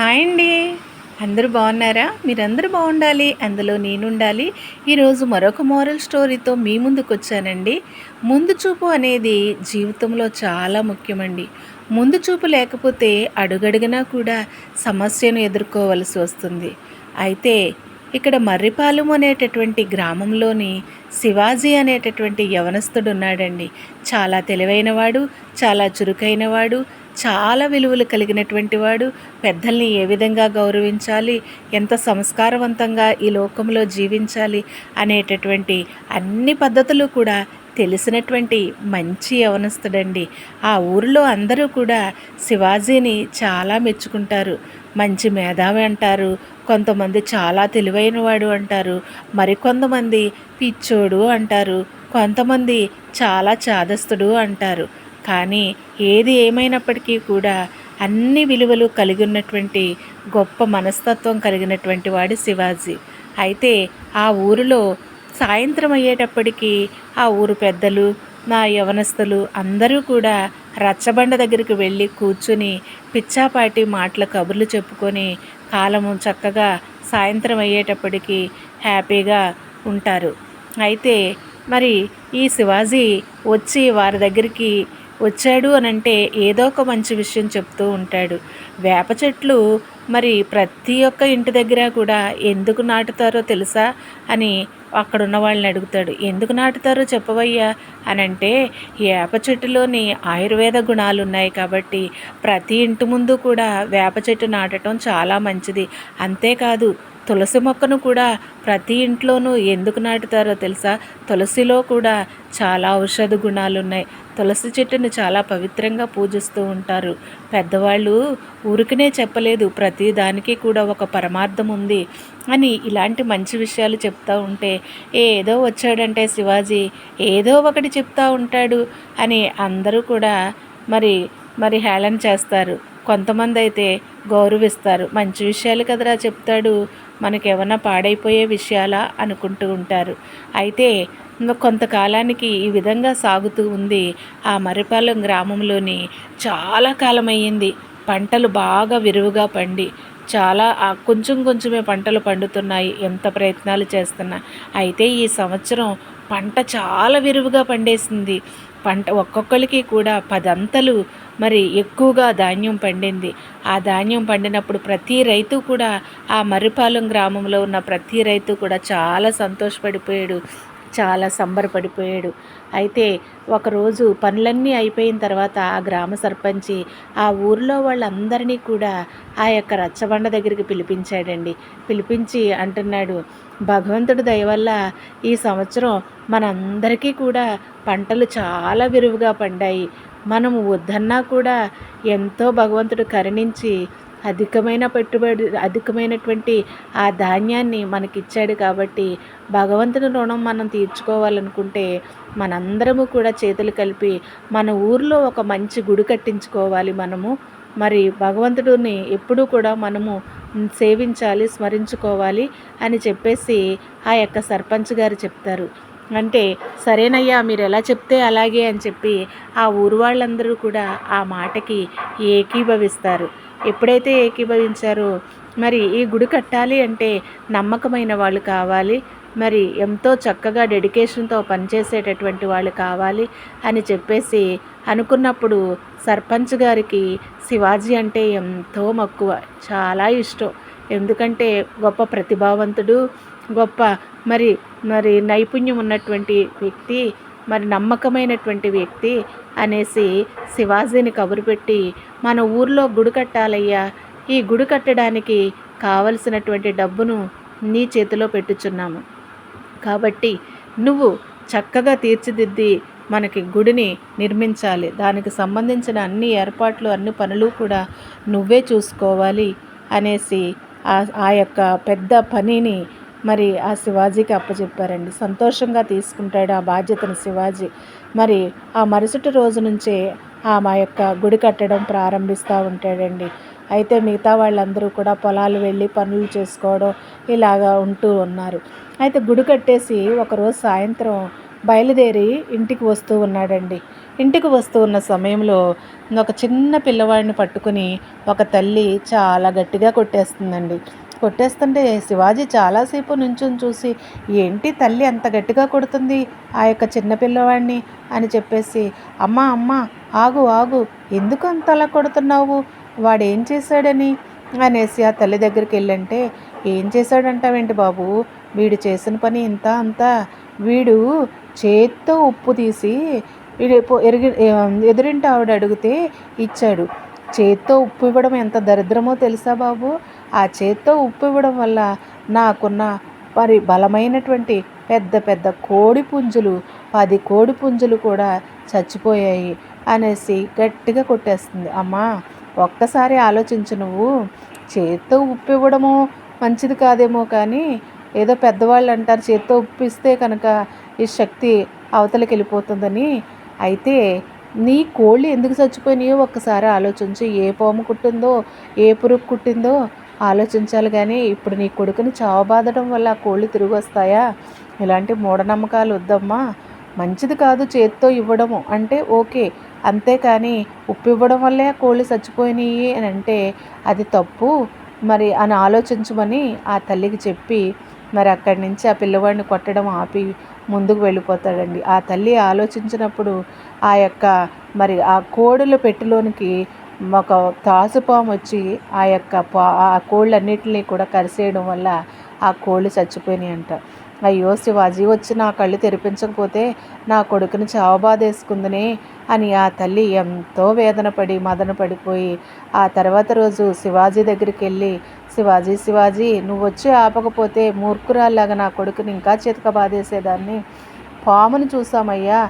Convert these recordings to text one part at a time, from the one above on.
Hi అండి. అందరూ బాగున్నారా? మీరందరూ బాగుండాలి, అందులో నేనుండాలి. ఈరోజు మరొక మోరల్ స్టోరీతో మీ ముందుకొచ్చానండి. ముందు చూపు అనేది జీవితంలో చాలా ముఖ్యమండి. ముందు చూపు లేకపోతే అడుగడుగునా కూడా సమస్యను ఎదుర్కోవలసి వస్తుంది. అయితే ఇక్కడ మర్రిపాలెం అనేటటువంటి గ్రామంలోని శివాజీ అనేటటువంటి యవనస్తుడు ఉన్నాడండి. చాలా తెలివైనవాడు, చాలా చురుకైనవాడు, చాలా విలువలు కలిగినటువంటి వాడు. పెద్దల్ని ఏ విధంగా గౌరవించాలి, ఎంత సంస్కారవంతంగా ఈ లోకంలో జీవించాలి అనేటటువంటి అన్ని పద్ధతులు కూడా తెలిసినటువంటి మంచి యవనస్తుడండి. ఆ ఊరిలో అందరూ కూడా శివాజీని చాలా మెచ్చుకుంటారు. మంచి మేధావి అంటారు, కొంతమంది చాలా తెలివైనవాడు అంటారు, మరికొంతమంది పిచ్చోడు అంటారు, కొంతమంది చాలా చాదస్తుడు అంటారు. కానీ ఏది ఏమైనప్పటికీ కూడా అన్ని విలువలు కలిగి ఉన్నటువంటి గొప్ప మనస్తత్వం కలిగినటువంటి వాడు శివాజీ. అయితే ఆ ఊరిలో సాయంత్రం అయ్యేటప్పటికీ ఆ ఊరు పెద్దలు, నా యవనస్తులు అందరూ కూడా రచ్చబండ దగ్గరికి వెళ్ళి కూర్చుని పిచ్చాపాటి మాటల కబుర్లు చెప్పుకొని కాలము చక్కగా సాయంత్రం అయ్యేటప్పటికి హ్యాపీగా ఉంటారు. అయితే మరి ఈ శివాజీ వచ్చి వారి దగ్గరికి వచ్చాడు అనంటే ఏదో ఒక మంచి విషయం చెప్తూ ఉంటాడు. వేప చెట్లు మరి ప్రతి ఒక్క ఇంటి దగ్గర కూడా ఎందుకు నాటుతారో తెలుసా అని అక్కడున్న వాళ్ళని అడుగుతాడు. ఎందుకు నాటుతారో చెప్పవయ్యా అని అంటే, వేప చెట్టులోని ఆయుర్వేద గుణాలు ఉన్నాయి కాబట్టి ప్రతి ఇంటి ముందు కూడా వేప చెట్టు నాటడం చాలా మంచిది. అంతేకాదు తులసి మొక్కను కూడా ప్రతి ఇంట్లోనూ ఎందుకు నాటుతారో తెలుసా? తులసిలో కూడా చాలా ఔషధ గుణాలు ఉన్నాయి. తులసి చెట్టును చాలా పవిత్రంగా పూజిస్తూ ఉంటారు. పెద్దవాళ్ళు ఊరికనే చెప్పలేదు, ప్రతి దానికి కూడా ఒక పరమార్థం ఉంది అని ఇలాంటి మంచి విషయాలు చెప్తూ ఉంటే, ఏదో వచ్చాడంటే శివాజీ ఏదో ఒకటి చెప్తూ ఉంటాడు అని అందరూ కూడా మరి మరి హేళన చేస్తారు. కొంతమంది అయితే గౌరవిస్తారు. మంచి విషయాలు కదరా చెప్తాడు, మనకేమన్నా పాడైపోయే విషయాలా అనుకుంటూ ఉంటారు. అయితే కొంతకాలానికి ఈ విధంగా సాగుతూ ఉంది. ఆ మర్రిపాలెం గ్రామంలోని చాలా కాలమయ్యింది. పంటలు బాగా విరివిగా పండి చాలా కొంచెం కొంచెమే పంటలు పండుతున్నాయి, ఎంత ప్రయత్నాలు చేస్తున్నా. అయితే ఈ సంవత్సరం పంట చాలా విరివిగా పండేసింది. పంట ఒక్కొక్కరికి కూడా 10 అంతలు మరి ఎక్కువగా ధాన్యం పండింది. ఆ ధాన్యం పండినప్పుడు ప్రతి రైతు కూడా, ఆ మర్రిపాలెం గ్రామంలో ఉన్న ప్రతి రైతు కూడా చాలా సంతోషపడిపోయాడు, చాలా సంబరపడిపోయాడు. అయితే ఒకరోజు పనులన్నీ అయిపోయిన తర్వాత ఆ గ్రామ సర్పంచి ఆ ఊరిలో వాళ్ళందరినీ కూడా ఆ యొక్క రచ్చబండ దగ్గరికి పిలిపించాడండి. పిలిపించి అంటున్నాడు, భగవంతుడి దయ వల్ల ఈ సంవత్సరం మనందరికీ కూడా పంటలు చాలా విరివిగా పండాయి. మనము వద్దన్నా కూడా ఎంతో భగవంతుడు కరుణించి అధికమైనటువంటి ఆ ధాన్యాన్ని మనకిచ్చాడు. కాబట్టి భగవంతుని రుణం మనం తీర్చుకోవాలనుకుంటే మనందరము కూడా చేతులు కలిపి మన ఊరిలో ఒక మంచి గుడి కట్టించుకోవాలి. మనము మరి భగవంతుడిని ఎప్పుడూ కూడా మనము సేవించాలి, స్మరించుకోవాలి అని చెప్పేసి ఆ యొక్క సర్పంచ్ గారు చెప్తారు. అంటే సరేనయ్యా, మీరు ఎలా చెప్తే అలాగే అని చెప్పి ఆ ఊరు వాళ్ళందరూ కూడా ఆ మాటకి ఏకీభవిస్తారు. ఎప్పుడైతే ఏకీభవించారో, మరి ఈ గుడి కట్టాలి అంటే నమ్మకమైన వాళ్ళు కావాలి, మరి ఎంతో చక్కగా డెడికేషన్తో పనిచేసేటటువంటి వాళ్ళు కావాలి అని చెప్పేసి అనుకున్నప్పుడు సర్పంచ్ గారికి శివాజీ అంటే ఎంతో మక్కువ, చాలా ఇష్టం. ఎందుకంటే గొప్ప ప్రతిభావంతుడు, గొప్ప మరి మరి నైపుణ్యం ఉన్నటువంటి వ్యక్తి, మరి నమ్మకమైనటువంటి వ్యక్తి అనేసి శివాజీని కబురు పెట్టి, మన ఊర్లో గుడి కట్టాలయ్యా, ఈ గుడి కట్టడానికి కావలసినటువంటి డబ్బును నీ చేతిలో పెట్టుచున్నాము, కాబట్టి నువ్వు చక్కగా తీర్చిదిద్ది మనకి గుడిని నిర్మించాలి, దానికి సంబంధించిన అన్ని ఏర్పాట్లు అన్ని పనులు కూడా నువ్వే చూసుకోవాలి అనేసి ఆ యొక్క పెద్ద పనిని మరి ఆ శివాజీకి అప్పచెప్పారండి. సంతోషంగా తీసుకుంటాడు ఆ బాధ్యతను శివాజీ. మరి ఆ మరుసటి రోజు నుంచే మా యొక్క గుడి కట్టడం ప్రారంభిస్తూ ఉంటాడండి. అయితే మిగతా వాళ్ళందరూ కూడా పొలాలు వెళ్ళి పనులు చేసుకోవడం ఇలాగా ఉంటూ ఉన్నారు. అయితే గుడి కట్టేసి ఒకరోజు సాయంత్రం బయలుదేరి ఇంటికి వస్తూ ఉన్నాడండి. ఇంటికి వస్తూ ఉన్న సమయంలో ఒక చిన్న పిల్లవాడిని పట్టుకుని ఒక తల్లి చాలా గట్టిగా కొట్టేస్తుందండి. కొట్టేస్తుంటే శివాజీ చాలాసేపు నుంచొని చూసి, ఏంటి తల్లి అంత గట్టిగా కొడుతుంది ఆ యొక్క చిన్న పిల్లవాడిని అని చెప్పేసి, అమ్మా అమ్మా ఆగు ఆగు, ఎందుకు అంతలా కొడుతున్నావు, వాడేం చేశాడని అనేసి ఆ తల్లి దగ్గరికి వెళ్ళంటే, ఏం చేశాడంటావేంటి బాబు, వీడు చేసిన పని ఇంత అంతా, వీడు చేత్తో ఉప్పు తీసి ఎదురింటి ఆవిడ అడిగితే ఇచ్చాడు. చేత్తో ఉప్పు ఇవ్వడం ఎంత దరిద్రమో తెలుసా బాబు, ఆ చేత్తో ఉప్పు ఇవ్వడం వల్ల నాకున్న బలమైనటువంటి పెద్ద పెద్ద కోడి పుంజులు 10 కోడి పుంజులు కూడా చచ్చిపోయాయి అనేసి గట్టిగా కొట్టేస్తుంది. అమ్మా ఒక్కసారి ఆలోచించు, నువ్వు చేత్తో ఉప్పు ఇవ్వడము మంచిది కాదేమో, కానీ ఏదో పెద్దవాళ్ళు అంటారు చేత్తో ఉప్పు ఇస్తే కనుక ఈ శక్తి అవతలకి వెళ్ళిపోతుందని. అయితే నీ కోళ్ళు ఎందుకు చచ్చిపోయినాయో ఒక్కసారి ఆలోచించి, ఏ పాము కుట్టిందో ఏ పురుగు కుట్టిందో ఆలోచించాలి. కానీ ఇప్పుడు నీ కొడుకుని చావబాదడం వల్ల ఆ కోళ్ళు తిరిగి వస్తాయా? ఇలాంటి మూఢనమ్మకాలు వద్దమ్మా, మంచిది కాదు చేత్తో ఇవ్వడము అంటే ఓకే, అంతేకాని ఉప్పు ఇవ్వడం వల్లే ఆ కోళ్ళు చచ్చిపోయినాయి అని అంటే అది తప్పు మరి అని ఆలోచించమని ఆ తల్లికి చెప్పి మరి అక్కడి నుంచి ఆ పిల్లవాడిని కొట్టడం ఆపి ముందుకు వెళ్ళిపోతాడండి. ఆ తల్లి ఆలోచించినప్పుడు ఆ యొక్క మరి ఆ కోడుల పెట్టెలోనికి ఒక తాసుపాము వచ్చి ఆ యొక్క ఆ కోళ్ళన్నిటిని కూడా కరిసేయడం వల్ల ఆ కోళ్ళు చచ్చిపోయినాయి అంట. అయ్యో శివాజీ వచ్చి నా కళ్ళు తెరిపించకపోతే నా కొడుకుని చావబాదేసుకుందనే అని ఆ తల్లి ఎంతో వేదన పడి మదన పడిపోయి ఆ తర్వాత రోజు శివాజీ దగ్గరికి వెళ్ళి, శివాజీ శివాజీ నువ్వు వచ్చి ఆపకపోతే మూర్ఖురాల్లాగా నా కొడుకుని ఇంకా చితక బాధేసేదాన్ని, పాముని చూసామయ్యా,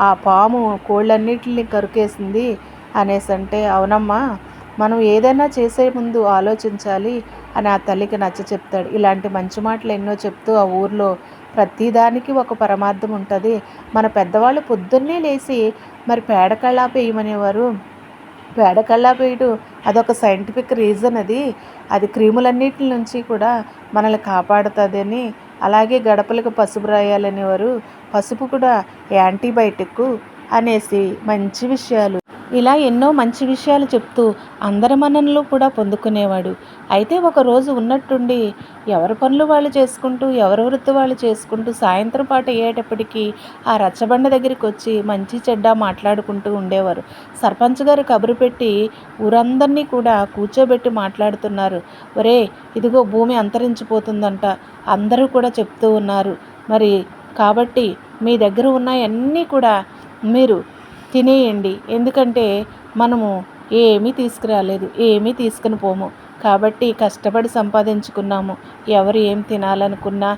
ఆ పాము కోళ్ళన్నిటిని కరుకేసింది అనేసి అంటే, అవునమ్మా మనం ఏదైనా చేసే ముందు ఆలోచించాలి అని ఆ తల్లికి నచ్చ చెప్తాడు. ఇలాంటి మంచి మాటలు ఎన్నో చెప్తూ ఆ ఊర్లో ప్రతిదానికి ఒక పరమార్థం ఉంటుంది. మన పెద్దవాళ్ళు పొద్దున్నే లేచి మరి పేడ కళ్ళాపి వేయమనేవారు. పేడ కళ్ళాపి వేయడం అదొక సైంటిఫిక్ రీజన్, అది క్రిములన్నిటి నుంచి కూడా మనల్ని కాపాడుతుందని. అలాగే గడపలకు పసుపు రాయాలనేవారు, పసుపు కూడా యాంటీబయాటిక్ అనేసి మంచి విషయాలు, ఇలా ఎన్నో మంచి విషయాలు చెప్తూ అందరి మన్ననలు కూడా పొందుకునేవాడు. అయితే ఒకరోజు ఉన్నట్టుండి ఎవరి పనులు వాళ్ళు చేసుకుంటూ ఎవరి వృత్తి వాళ్ళు చేసుకుంటూ సాయంత్రం పాట అయ్యేటప్పటికీ ఆ రచ్చబండ దగ్గరికి వచ్చి మంచి చెడ్డ మాట్లాడుకుంటూ ఉండేవారు. సర్పంచ్ గారు కబురు పెట్టి ఊరందరినీ కూడా కూర్చోబెట్టి మాట్లాడుతున్నారు. ఒరే ఇదిగో భూమి అంతరించిపోతుందంట అందరూ కూడా చెప్తూ ఉన్నారు. మరి కాబట్టి మీ దగ్గర ఉన్నాయన్నీ కూడా మీరు తినేయండి, ఎందుకంటే మనము ఏమీ తీసుకురాలేదు, ఏమీ తీసుకుని పోము, కాబట్టి కష్టపడి సంపాదించుకున్నాము, ఎవరు ఏం తినాలనుకున్నా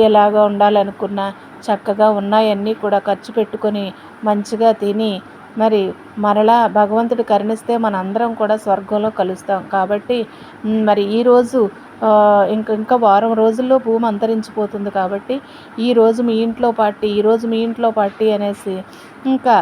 ఎలాగ ఉండాలనుకున్నా చక్కగా ఉన్నాయన్నీ కూడా ఖర్చు పెట్టుకొని మంచిగా తిని మరి మరలా భగవంతుడు కరుణిస్తే మనందరం కూడా స్వర్గంలో కలుస్తాం. కాబట్టి మరి ఈరోజు ఇంకా వారం రోజుల్లో భూమి అంతరించిపోతుంది. కాబట్టి ఈరోజు మీ ఇంట్లో పార్టీ, ఈరోజు మీ ఇంట్లో పార్టీ అనేసి ఇంకా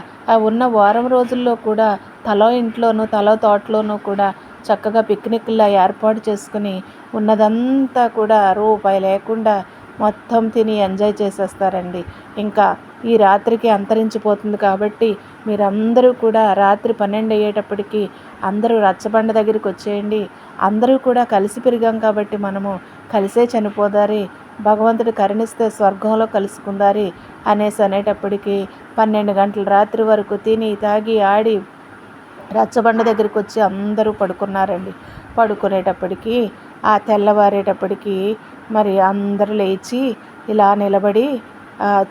ఉన్న వారం రోజుల్లో కూడా తలో ఇంట్లోనూ తలో తోటలోనూ కూడా చక్కగా పిక్నిక్లా ఏర్పాటు చేసుకుని ఉన్నదంతా కూడా రూపాయి లేకుండా మొత్తం తిని ఎంజాయ్ చేసేస్తారండి. ఇంకా ఈ రాత్రికి అంతరించిపోతుంది కాబట్టి మీరందరూ కూడా రాత్రి 12 అయ్యేటప్పటికి అందరూ రచ్చబండ దగ్గరికి వచ్చేయండి. అందరూ కూడా కలిసి పెరిగాం కాబట్టి మనము కలిసే చనిపోదారి, భగవంతుడు కరుణిస్తే స్వర్గంలో కలుసుకుందారి అనేసి అనేటప్పటికీ 12 గంటల రాత్రి వరకు తిని తాగి ఆడి రచ్చబండ దగ్గరికి వచ్చి అందరూ పడుకున్నారండి. పడుకునేటప్పటికీ ఆ తెల్లవారేటప్పటికి మరి అందరూ లేచి ఇలా నిలబడి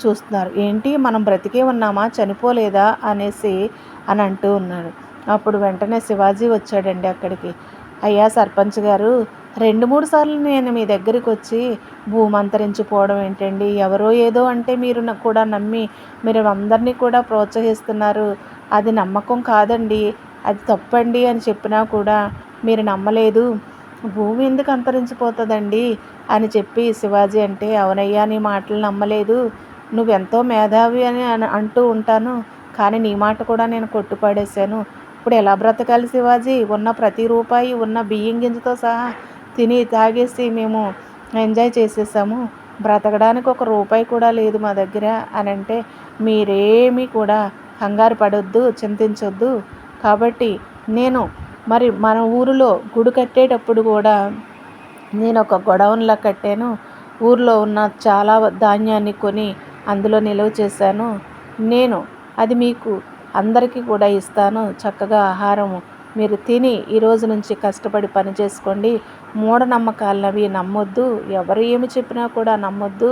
చూస్తున్నారు. ఏంటి మనం బ్రతికే ఉన్నామా చనిపోలేదా అనేసి అని అంటూ ఉన్నాడు. అప్పుడు వెంటనే శివాజీ వచ్చాడండి అక్కడికి. అయ్యా సర్పంచ్ గారు, 2-3 సార్లు నేను మీ దగ్గరికి వచ్చి భూమి అంతరించిపోవడం ఏంటండి, ఎవరో ఏదో అంటే మీరు కూడా నమ్మి మీరు అందరినీ కూడా ప్రోత్సహిస్తున్నారు, అది నమ్మకం కాదండి, అది తప్పండి అని చెప్పినా కూడా మీరు నమ్మలేదు, భూమి ఎందుకు అంతరించిపోతుందండి అని చెప్పి శివాజీ అంటే, అవునయ్యా నీ మాటలు నమ్మలేదు, నువ్వెంతో మేధావి అని అంటూ ఉంటాను, కానీ నీ మాట కూడా నేను కొట్టుపడేశాను, ఇప్పుడు ఎలా బ్రతకాలి శివాజీ, ఉన్న ప్రతి రూపాయి ఉన్న బియ్యం గింజతో సహా తిని తాగేసి మేము ఎంజాయ్ చేసేసాము, బ్రతకడానికి ఒక రూపాయి కూడా లేదు మా దగ్గర అని అంటే, మీరేమీ కూడా కంగారు పడొద్దు, చింతించొద్దు. కాబట్టి నేను మరి మన ఊరిలో గుడి కట్టేటప్పుడు కూడా నేను ఒక గొడౌన్లా కట్టాను. ఊర్లో ఉన్న చాలా ధాన్యాన్ని కొని అందులో నిలువ చేశాను. నేను అది మీకు అందరికీ కూడా ఇస్తాను. చక్కగా ఆహారము మీరు తిని ఈ రోజు నుంచి కష్టపడి పని చేసుకోండి. మూఢనమ్మకాలవి నమ్మొద్దు. ఎవరు ఏమి చెప్పినా కూడా నమ్మొద్దు.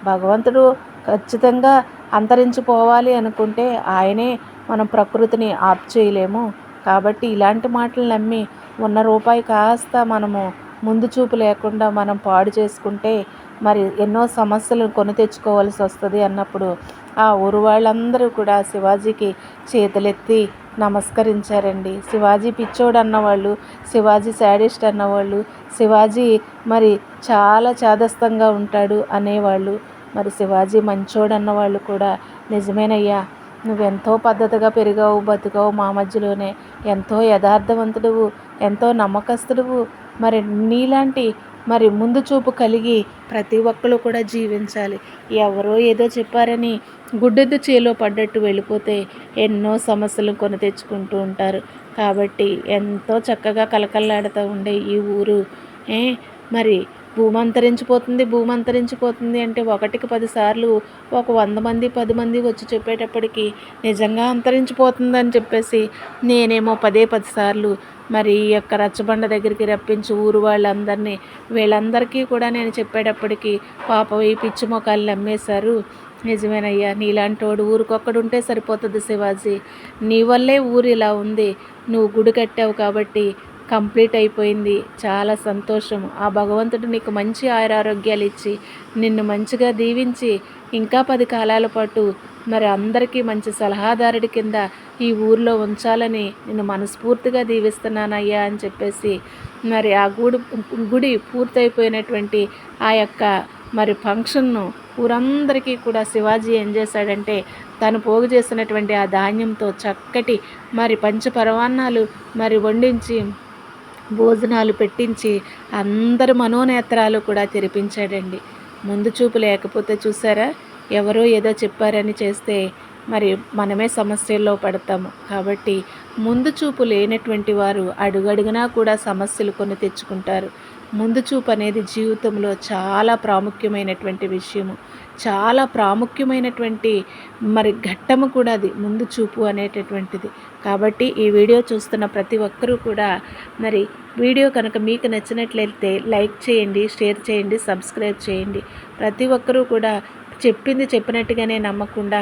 భగవంతుడు ఖచ్చితంగా అంతరించిపోవాలి అనుకుంటే ఆయనే మనం ప్రకృతిని ఆప్ చేయలేము. కాబట్టి ఇలాంటి మాటలు నమ్మి ఉన్న రూపాయి కాస్త మనము ముందు చూపు లేకుండా మనం పాడు చేసుకుంటే మరి ఎన్నో సమస్యలు కొని తెచ్చుకోవాల్సి వస్తుంది అన్నప్పుడు ఆ ఊరు వాళ్ళందరూ కూడా శివాజీకి చేతులెత్తి నమస్కరించారండి. శివాజీ పిచ్చోడు అన్నవాళ్ళు, శివాజీ శాడిస్ట్ అన్నవాళ్ళు, శివాజీ మరి చాలా చాదస్తంగా ఉంటాడు అనేవాళ్ళు, మరి శివాజీ మంచోడు అన్నవాళ్ళు కూడా నిజమేనయ్యా, నువ్వెంతో పద్ధతిగా పెరిగావు బతికావు మా మధ్యలోనే, ఎంతో యథార్థవంతుడువు, ఎంతో నమ్మకస్తుడువు. మరి నీలాంటి మరి ముందు చూపు కలిగి ప్రతి ఒక్కరు కూడా జీవించాలి. ఎవరో ఏదో చెప్పారని గుడ్డెద్దు చేలో పడ్డట్టు వెళ్ళిపోతే ఎన్నో సమస్యలు కొని తెచ్చుకుంటూ ఉంటారు. కాబట్టి ఎంతో చక్కగా కలకల్లాడుతూ ఉండే ఈ ఊరు మరి భూమి అంతరించిపోతుంది అంటే ఒకటికి 10 సార్లు ఒక 100 మంది 10 మంది వచ్చి చెప్పేటప్పటికి నిజంగా అంతరించిపోతుందని చెప్పేసి నేనేమో 10 సార్లు మరి ఈ యొక్క రచ్చబండ దగ్గరికి రప్పించి ఊరు వాళ్ళందరినీ వీళ్ళందరికీ కూడా నేను చెప్పేటప్పటికి పాపం ఈ పిచ్చి మొక్కలు నమ్మేశారు. నిజమేనయ్యా, నీలాంటోడు ఊరికొక్కడుంటే సరిపోతుంది శివాజీ. నీ వల్లే ఊరు ఇలా ఉంది. నువ్వు గుడి కట్టావు కాబట్టి కంప్లీట్ అయిపోయింది. చాలా సంతోషం. ఆ భగవంతుడు నీకు మంచి ఆయురారోగ్యాలు ఇచ్చి నిన్ను మంచిగా దీవించి ఇంకా 10 కాలాల పాటు మరి అందరికీ మంచి సలహాదారుడి కింద ఈ ఊరిలో ఉంచాలని నేను మనస్ఫూర్తిగా దీవిస్తున్నానయ్యా అని చెప్పేసి మరి ఆ గుడి పూర్తయిపోయినటువంటి ఆ యొక్క మరి ఫంక్షన్ను ఊరందరికీ కూడా శివాజీ ఏం చేశాడంటే తను పోగు చేసినటువంటి ఆ ధాన్యంతో చక్కటి మరి పంచపరవాన్నాలు మరి వండించి భోజనాలు పెట్టించి అందరి మనోనేత్రాలు కూడా తెరిపించాడండి. ముందు చూపు లేకపోతే చూసారా, ఎవరో ఏదో చెప్పారని చేస్తే మరి మనమే సమస్యల్లో పడతాము. కాబట్టి ముందు చూపు లేనటువంటి వారు అడుగడుగునా కూడా సమస్యలు కొని తెచ్చుకుంటారు. ముందు చూపు అనేది జీవితంలో చాలా ప్రాముఖ్యమైనటువంటి విషయము, చాలా ప్రాముఖ్యమైనటువంటి మరి ఘట్టము కూడా అది ముందు చూపు అనేటటువంటిది. కాబట్టి ఈ వీడియో చూస్తున్న ప్రతి ఒక్కరూ కూడా మరి వీడియో కనుక మీకు నచ్చినట్లయితే లైక్ చేయండి, షేర్ చేయండి, సబ్స్క్రైబ్ చేయండి. ప్రతి ఒక్కరూ కూడా చెప్పింది చెప్పినట్టుగానే నమ్మకుండా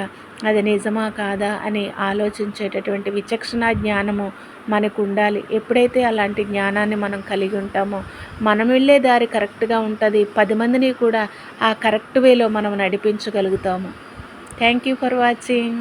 అది నిజమా కాదా అని ఆలోచించేటటువంటి విచక్షణ జ్ఞానము మనకు ఉండాలి. ఎప్పుడైతే అలాంటి జ్ఞానాన్ని మనం కలిగి ఉంటామో మనం వెళ్ళే దారి కరెక్ట్గా ఉంటుంది. 10 మందిని కూడా ఆ కరెక్ట్ వేలో మనం నడిపించగలుగుతాము. Thank you for watching.